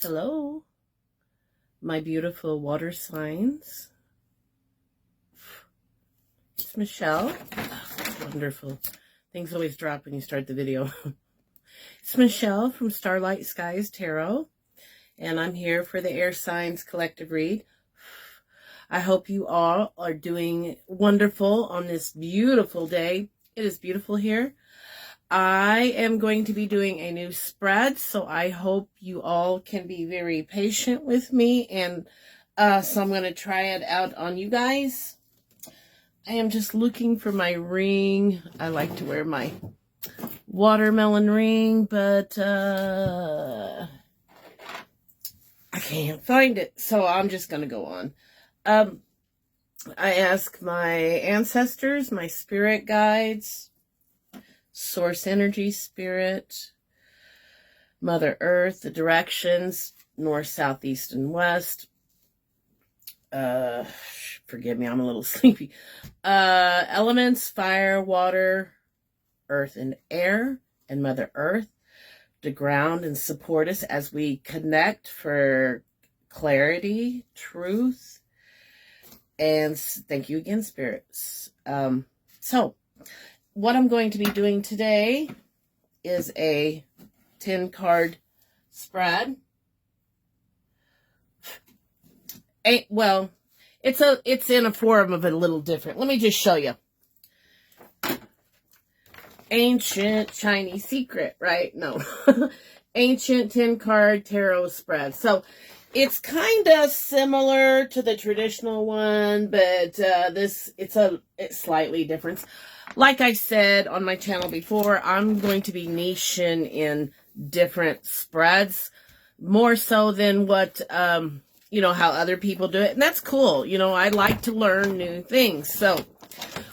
Hello, my beautiful water signs. It's Michelle. Oh, wonderful. Things always drop when you start the video. It's Michelle from Starlight Skies Tarot, and I'm here for the Air Signs Collective Read. I hope you all are doing wonderful on this beautiful day. It is beautiful here. I am going to be doing a new spread, so I hope you all can be very patient with me, and so I'm going to try it out on you guys. I am just looking for my ring. I like to wear my watermelon ring, but I can't find it, so I'm just going to go on. I ask my ancestors, my spirit guides, source energy, spirit, Mother Earth, the directions, north, south, east, and west. Forgive me, I'm a little sleepy. Elements, fire, water, earth, and air, and Mother Earth to ground and support us as we connect for clarity, truth, and thank you again, spirits. So what I'm going to be doing today is a 10-card spread. Well, it's in a form of a little different. Let me just show you. Ancient Chinese secret, right? No. Ancient 10-card tarot spread. So it's kind of similar to the traditional one, but it's slightly different. Like I said on my channel before, I'm going to be niching in different spreads, more so than what, how other people do it. And that's cool. I like to learn new things. So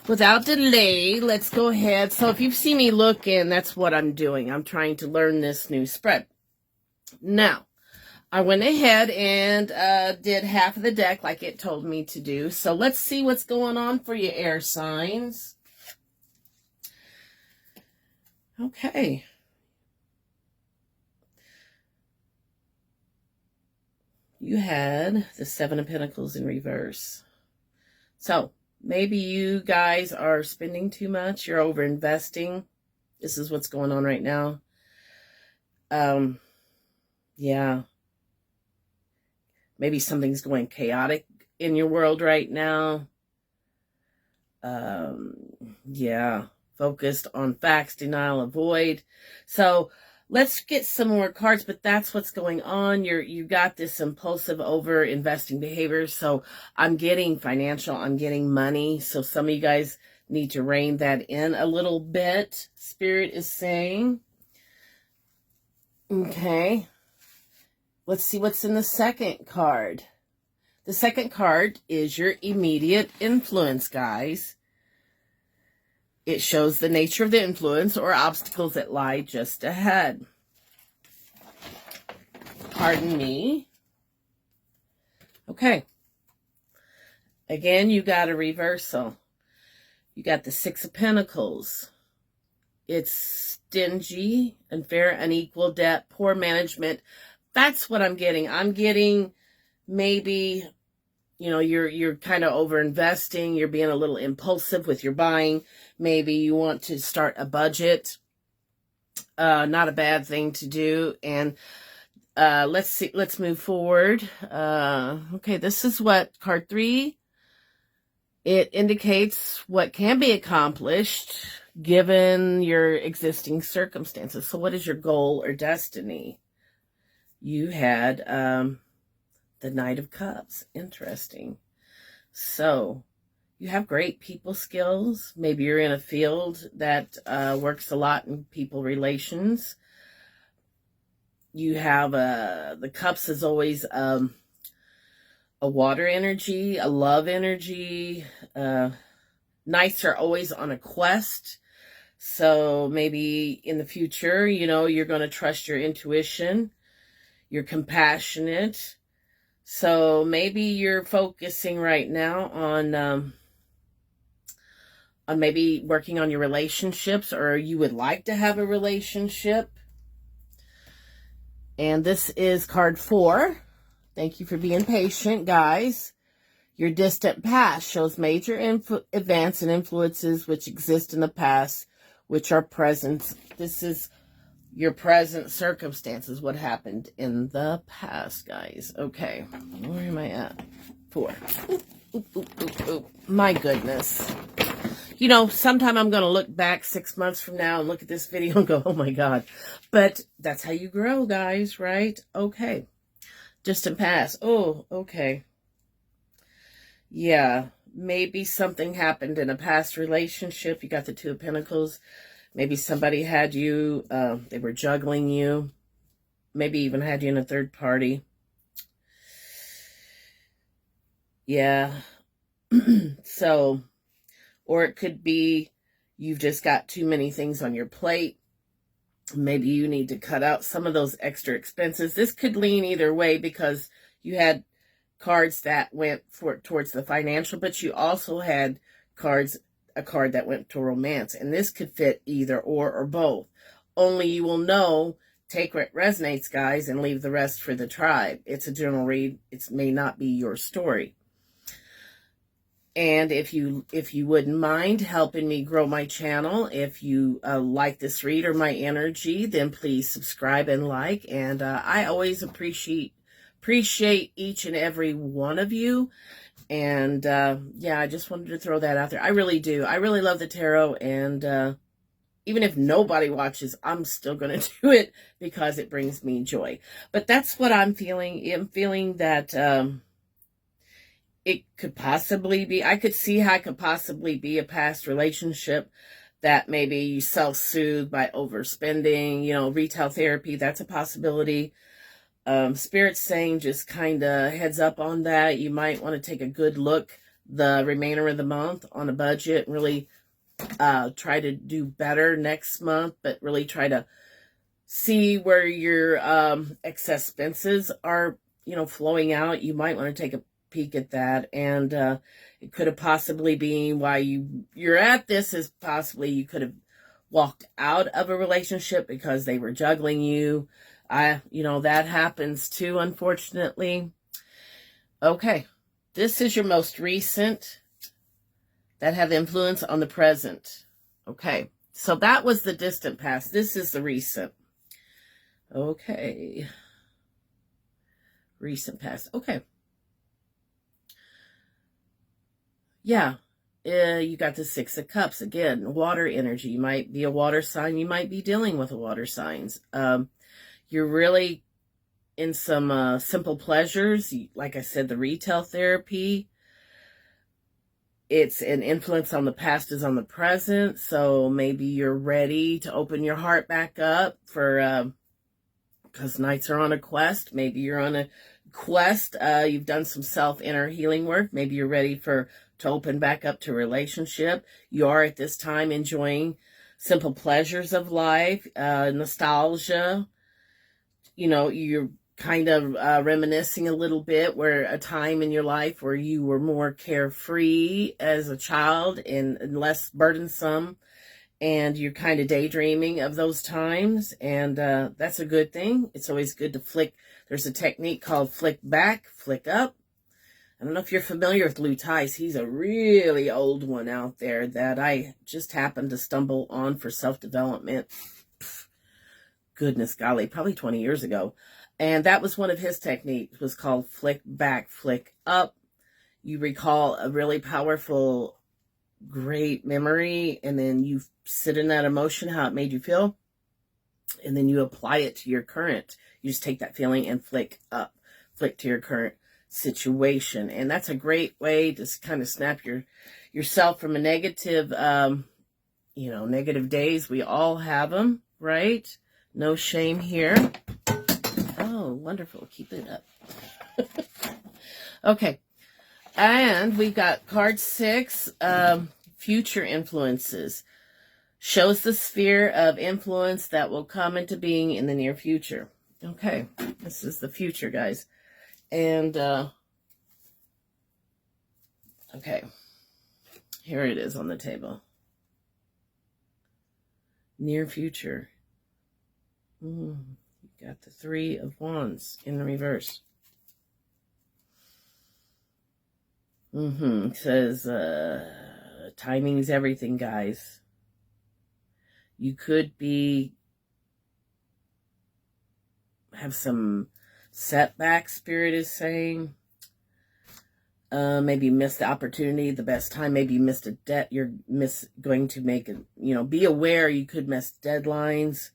without delay, let's go ahead. So if you've seen me looking, that's what I'm doing. I'm trying to learn this new spread. Now, I went ahead and did half of the deck like it told me to do. So let's see what's going on for you, air signs. Okay. You had the Seven of Pentacles in reverse. So maybe you guys are spending too much. You're over investing. This is what's going on right now. Yeah. Maybe something's going chaotic in your world right now. Yeah. Focused on facts, denial, avoid. So let's get some more cards, but that's what's going on. You got this impulsive over investing behavior. So I'm getting financial, I'm getting money. So some of you guys need to rein that in a little bit. Spirit is saying. Okay. Let's see what's in the second card. The second card is your immediate influence, guys. It shows the nature of the influence or obstacles that lie just ahead. Pardon me. Okay. Again, you got a reversal. You got the Six of Pentacles. It's stingy, unfair, unequal debt, poor management. That's what I'm getting. I'm getting maybe, you're kind of over investing. You're being a little impulsive with your buying. Maybe you want to start a budget. Not a bad thing to do. And let's move forward. Okay, this is what card 3. It indicates what can be accomplished given your existing circumstances. So what is your goal or destiny? You had the Knight of Cups. Interesting. So you have great people skills. Maybe you're in a field that works a lot in people relations. You have the Cups is always a water energy, a love energy. Knights are always on a quest. So maybe in the future, you're going to trust your intuition. You're compassionate. So maybe you're focusing right now on maybe working on your relationships, or you would like to have a relationship. And this is card 4. Thank you for being patient, guys. Your distant past shows major events and influences which exist in the past, which are present. This is your present circumstances, what happened in the past, guys. Okay, where am I at? 4. Oop. My goodness. You know, sometime I'm going to look back 6 months from now and look at this video and go, oh my God. But that's how you grow, guys, right? Okay. Distant past. Oh, okay. Yeah. Maybe something happened in a past relationship. You got the 2 of Pentacles. Maybe somebody had you, they were juggling you. Maybe even had you in a third party. Yeah. So, or it could be you've just got too many things on your plate. Maybe you need to cut out some of those extra expenses. This could lean either way because you had cards that went towards the financial, but you also had a card that went to romance. And this could fit either or both. Only you will know, take what resonates, guys, and leave the rest for the tribe. It's a general read. It may not be your story. And if you wouldn't mind helping me grow my channel, if you like this read or my energy, then please subscribe and like. And I always appreciate each and every one of you. And yeah, I just wanted to throw that out there. I really do. I really love the tarot. And even if nobody watches, I'm still going to do it because it brings me joy. But that's what I'm feeling. I'm feeling that it could possibly be, I could see how it could possibly be a past relationship that maybe you self-soothe by overspending, you know, retail therapy, that's a possibility. Spirit's saying just kind of heads up on that. You might want to take a good look the remainder of the month on a budget and really try to do better next month, but really try to see where your excess expenses are, you know, flowing out. You might want to take a peek at that. And it could have possibly been why you're at this is possibly you could have walked out of a relationship because they were juggling you. You know, that happens too, unfortunately. Okay, this is your most recent that have influence on the present. Okay, so that was the distant past. This is the recent. Okay, recent past. Okay. Yeah, you got the 6 of Cups. Again, water energy. You might be a water sign. You might be dealing with a water signs. You're really in some simple pleasures. Like I said, the retail therapy. It's an influence on the past is on the present. So maybe you're ready to open your heart back up for, because nights are on a quest. Maybe you're on a quest. You've done some self-inner healing work. Maybe you're ready to open back up to a relationship. You are at this time enjoying simple pleasures of life, nostalgia. You know, you're kind of reminiscing a little bit where a time in your life where you were more carefree as a child and less burdensome. And you're kind of daydreaming of those times. And that's a good thing. It's always good to flick. There's a technique called flick back, flick up. I don't know if you're familiar with Lou Tice. He's a really old one out there that I just happened to stumble on for self-development. Goodness golly, probably 20 years ago. And that was one of his techniques, was called flick back, flick up. You recall a really powerful, great memory, and then you sit in that emotion, how it made you feel, and then you apply it to your current. You just take that feeling and flick up, flick to your current situation. And that's a great way to kind of snap yourself from a negative, you know, negative days. We all have them, right? No shame here. Oh, wonderful. Keep it up. Okay. And we've got card 6, future influences. Shows the sphere of influence that will come into being in the near future. Okay. This is the future, guys. And, okay. Here it is on the table. Near future. You got the Three of Wands in the reverse. It says, timing's everything, guys. You could have some setbacks, Spirit is saying. Maybe missed the opportunity, the best time. Maybe you missed a debt. You're going to make it, be aware you could miss deadlines.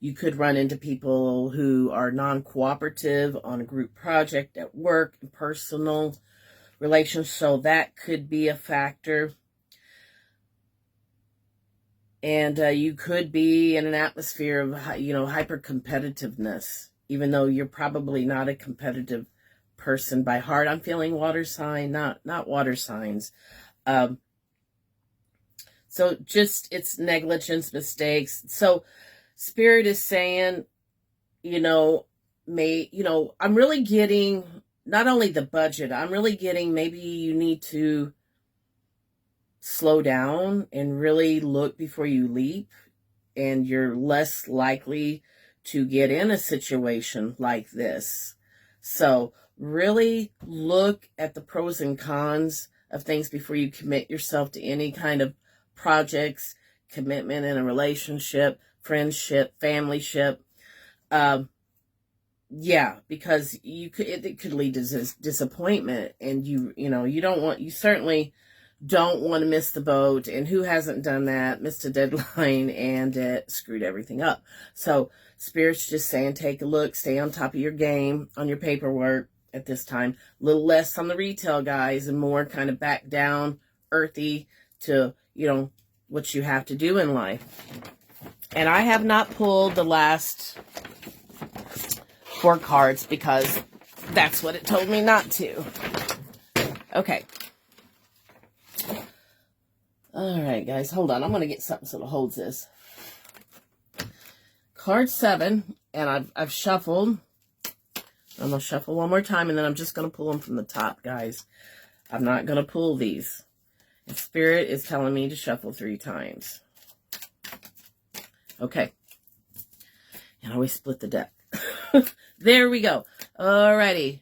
You could run into people who are non-cooperative on a group project at work, personal relations. So that could be a factor. And you could be in an atmosphere of, hyper competitiveness, even though you're probably not a competitive person by heart. I'm feeling water sign, not water signs. So just it's negligence, mistakes. So Spirit is saying, I'm really getting not only the budget, I'm really getting maybe you need to slow down and really look before you leap, and you're less likely to get in a situation like this. So really look at the pros and cons of things before you commit yourself to any kind of projects, commitment in a relationship, friendship, familyship. Because it could lead to disappointment, and you certainly don't want to miss the boat. And who hasn't done that? Missed a deadline and it screwed everything up. So Spirit's just saying, take a look, stay on top of your game on your paperwork at this time. A little less on the retail, guys, and more kind of back down, earthy to, what you have to do in life. And I have not pulled the last 4 cards because that's what it told me not to. Okay. All right, guys, hold on. I'm going to get something so it holds this. Card 7, and I've shuffled. I'm going to shuffle one more time, and then I'm just going to pull them from the top, guys. I'm not going to pull these. And Spirit is telling me to shuffle 3 times. Okay. And I always split the deck. There we go. Alrighty.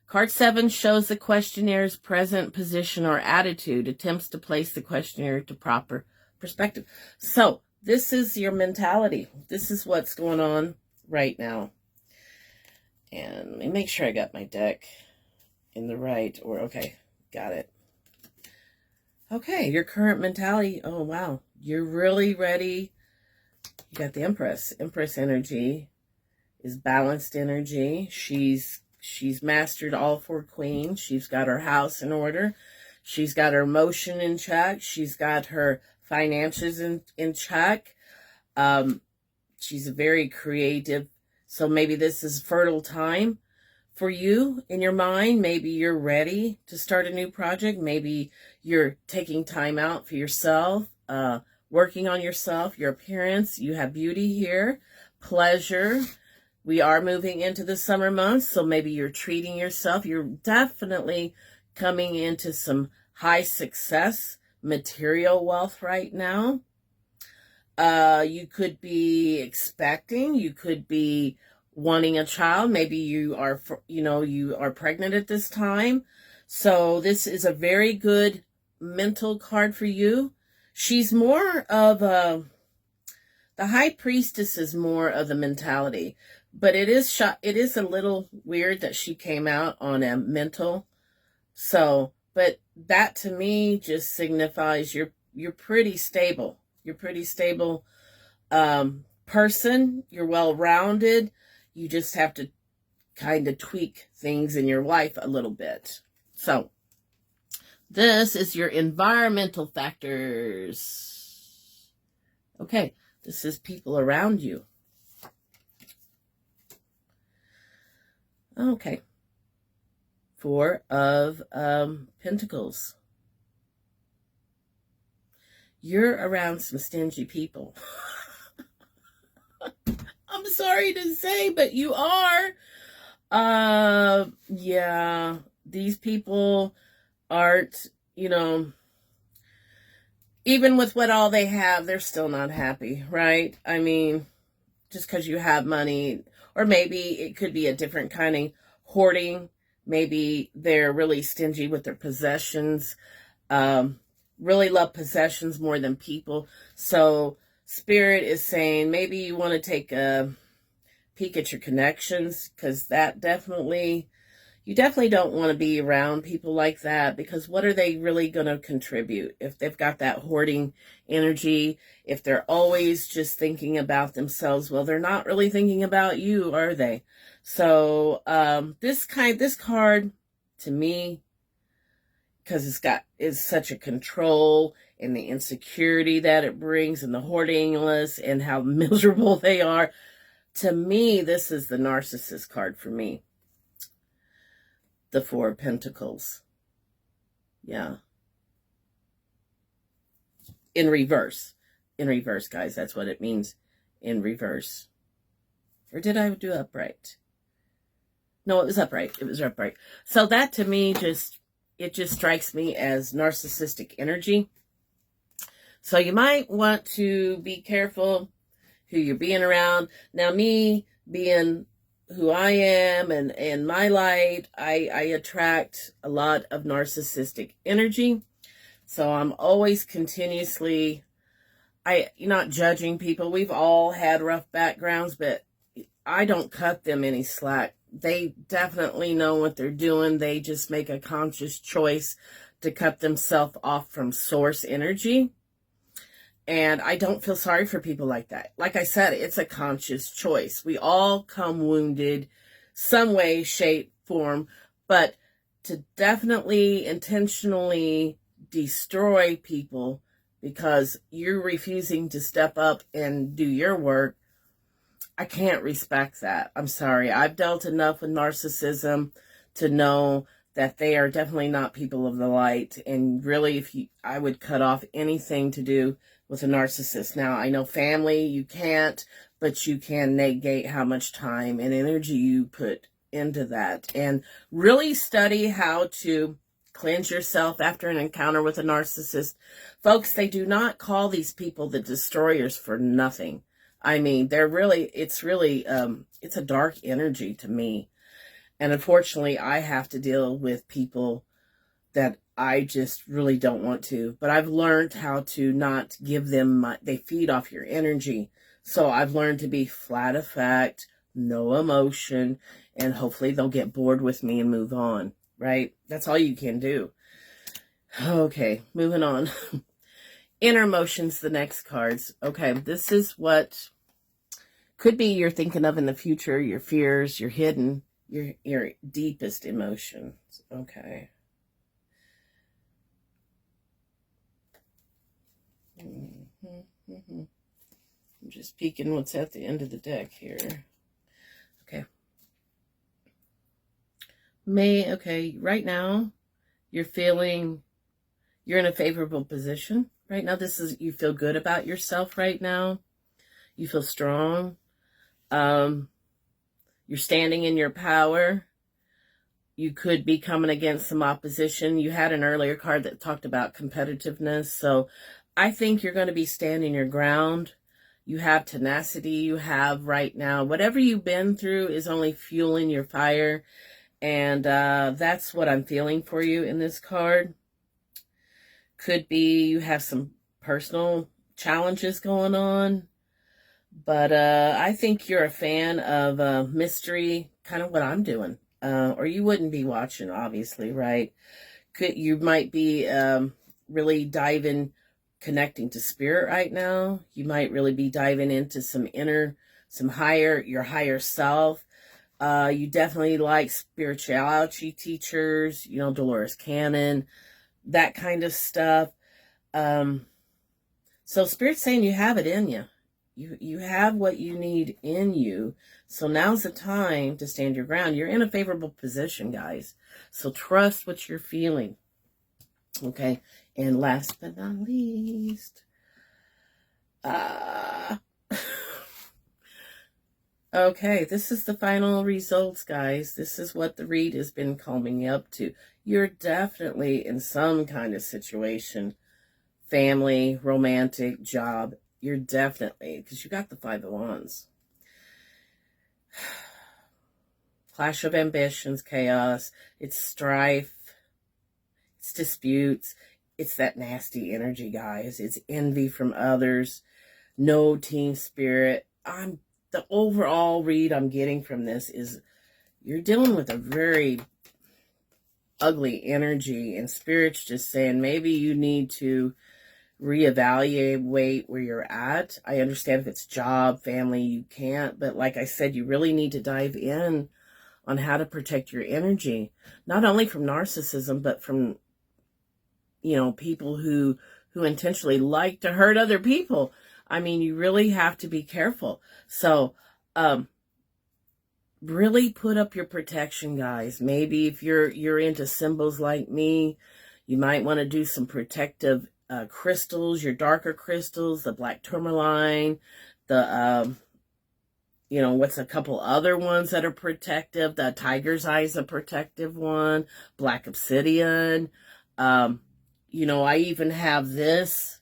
Card 7 shows the questionnaires' present position or attitude, attempts to place the questionnaire to proper perspective. So this is your mentality. This is what's going on right now. And let me make sure I got my deck in the right order. Okay, got it. Okay, your current mentality. Oh, wow. You're really ready. You got the Empress. Empress energy is balanced energy. She's mastered all 4 queens. She's got her house in order. She's got her emotion in check. She's got her finances in check. She's very creative. So maybe this is fertile time for you in your mind. Maybe you're ready to start a new project. Maybe you're taking time out for yourself, working on yourself, your appearance. You have beauty here, pleasure. We are moving into the summer months, so maybe you're treating yourself. You're definitely coming into some high success, material wealth right now. You could be expecting, you could be wanting a child. Maybe you are, you are pregnant at this time. So this is a very good mental card for you. She's more of the High Priestess is more of the mentality. But it is a little weird that she came out on a mental. So, but that to me just signifies you're pretty stable. You're pretty stable person. You're well-rounded. You just have to kind of tweak things in your life a little bit. So, this is your environmental factors. Okay, this is people around you. Okay. 4 of Pentacles. You're around some stingy people. I'm sorry to say, but you are. Yeah, these people aren't, even with what all they have, they're still not happy, right? I mean, just because you have money. Or maybe it could be a different kind of hoarding. Maybe they're really stingy with their possessions. Really love possessions more than people. So Spirit is saying maybe you want to take a peek at your connections, because that definitely, you definitely don't want to be around people like that, because what are they really going to contribute if they've got that hoarding energy? If they're always just thinking about themselves, well, they're not really thinking about you, are they? So this card to me, because is such a control, and the insecurity that it brings, and the hoardingless, and how miserable they are. To me, this is the Narcissist card for me. The Four of Pentacles. Yeah. In reverse. In reverse, guys. That's what it means. In reverse. Or did I do upright? No, it was upright. It was upright. So that to me it just strikes me as narcissistic energy. So you might want to be careful who you're being around. Now, me being who I am and my light, I attract a lot of narcissistic energy. So I'm always continuously, not judging people. We've all had rough backgrounds, but I don't cut them any slack. They definitely know what they're doing. They just make a conscious choice to cut themselves off from source energy. And I don't feel sorry for people like that. Like I said, it's a conscious choice. We all come wounded some way, shape, form. But to definitely intentionally destroy people because you're refusing to step up and do your work, I can't respect that. I'm sorry. I've dealt enough with narcissism to know that they are definitely not people of the light. And really, I would cut off anything to do with a narcissist. Now, I know family, you can't, but you can negate how much time and energy you put into that. And really study how to cleanse yourself after an encounter with a narcissist. Folks, they do not call these people the destroyers for nothing. I mean, it's a dark energy to me. And unfortunately, I have to deal with people that I just really don't want to. But I've learned how to not give them they feed off your energy. So I've learned to be flat effect, no emotion, and hopefully they'll get bored with me and move on, right? That's all you can do. Okay, moving on. Inner emotions, the next cards. Okay, this is what could be you're thinking of in the future, your fears, your hidden, your deepest emotions. Okay. I'm just peeking what's at the end of the deck here. Okay. Okay, right now, you're in a favorable position. Right now, you feel good about yourself right now. You feel strong. You're standing in your power. You could be coming against some opposition. You had an earlier card that talked about competitiveness. So I think you're going to be standing your ground. You have tenacity. You have right now, whatever you've been through is only fueling your fire. And that's what I'm feeling for you in this card. Could be you have some personal challenges going on. But I think you're a fan of mystery, kind of what I'm doing. Or you wouldn't be watching, obviously, right? You might be really connecting to spirit right now. You might really be diving into your higher self. You definitely like spirituality teachers, Dolores Cannon, that kind of stuff. So Spirit's saying you have it in you. You have what you need in you. So now's the time to stand your ground. You're in a favorable position, guys. So trust what you're feeling. Okay. And last but not least, okay, this is the final results, guys. This is what the read has been calming you up to. You're definitely in some kind of situation, family, romantic, job. You're definitely, because you got the Five of Wands. clash of ambitions, chaos, it's strife, it's disputes, it's that nasty energy, guys. It's envy from others, no team spirit. The overall read I'm getting from this is you're dealing with a very ugly energy, and Spirit's just saying maybe you need to reevaluate where you're at. I understand if it's job, family, you can't, but like I said, you really need to dive in on how to protect your energy, not only from narcissism, but from, you know, people who intentionally like to hurt other people. I mean, you really have to be careful. So, really put up your protection, guys. Maybe if you're into symbols like me, you might want to do some protective crystals, your darker crystals, the black tourmaline, the you know, what's a couple other ones that are protective? The tiger's eye is a protective one, black obsidian. You know, I even have this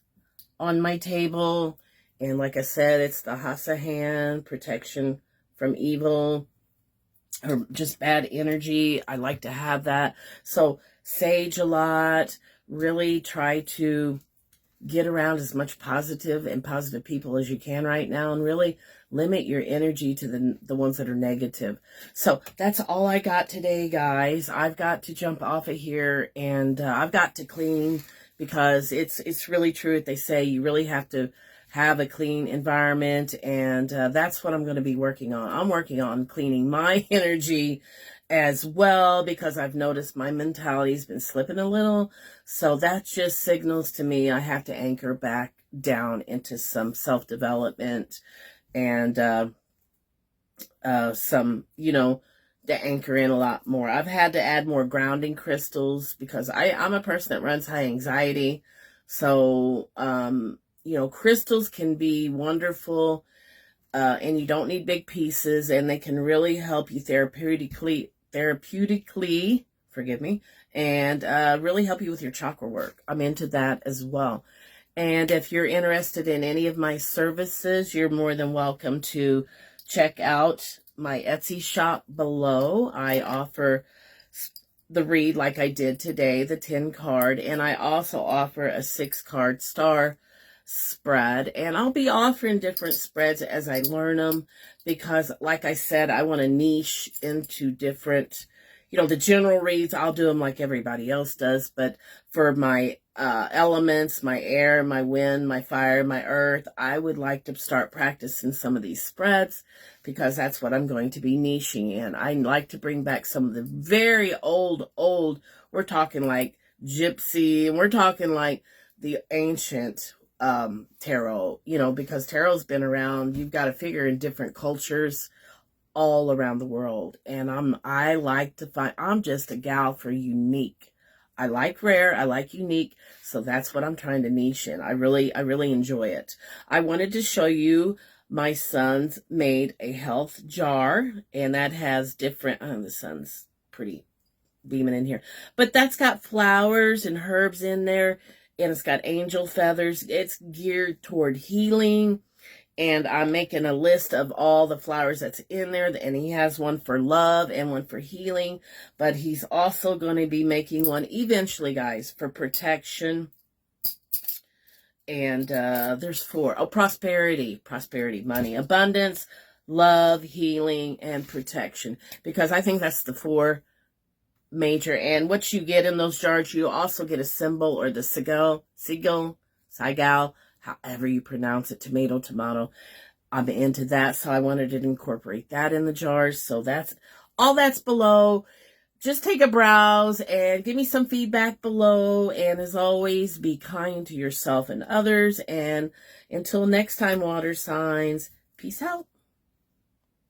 on my table, and like I said, it's the Hasa hand, protection from evil or just bad energy. I like to have that. So sage a lot. Really try to get around as much positive people as you can right now, and really limit your energy to the ones that are negative. So that's all I got today, guys. I've got to jump off of here, and I've got to clean, because it's really true. They say you really have to have a clean environment, and that's what I'm going to be working on. I'm working on cleaning my energy as well, because I've noticed my mentality's been slipping a little. So that just signals to me I have to anchor back down into some self-development and some, you know, to anchor in a lot more. I've had to add more grounding crystals, because I'm a person that runs high anxiety. So, you know, crystals can be wonderful, and you don't need big pieces, and they can really help you therapeutically, forgive me, and really help you with your chakra work. I'm into that as well. And if you're interested in any of my services, you're more than welcome to check out my Etsy shop below. I offer the read like I did today, the 10 card, and I also offer a 6 card star spread, and I'll be offering different spreads as I learn them, because like I said, I want to niche into different, you know, the general reads, I'll do them like everybody else does, but for my elements, my air, my wind, my fire, my earth, I would like to start practicing some of these spreads, because that's what I'm going to be niching in. I like to bring back some of the very old, we're talking like Gypsy, and we're talking like the ancient tarot, you know, because tarot's been around. You've got to figure in different cultures all around the world, and I like to find, I'm just a gal for unique. I like rare, I like unique, so that's what I'm trying to niche in. I really enjoy it. I wanted to show you my son's made a health jar, and that has different, the sun's pretty beaming in here, but that's got flowers and herbs in there, and it's got angel feathers. It's geared toward healing, and I'm making a list of all the flowers that's in there, and he has one for love and one for healing, but he's also going to be making one eventually, guys, for protection. And there's 4. Oh, prosperity, money, abundance, love, healing, and protection, because I think that's the 4 major. And what you get in those jars, you also get a symbol, or the sigil, however you pronounce it, tomato. I'm into that, so I wanted to incorporate that in the jars. So that's all that's below. Just take a browse and give me some feedback below. And as always, be kind to yourself and others. And until next time, water signs, peace out.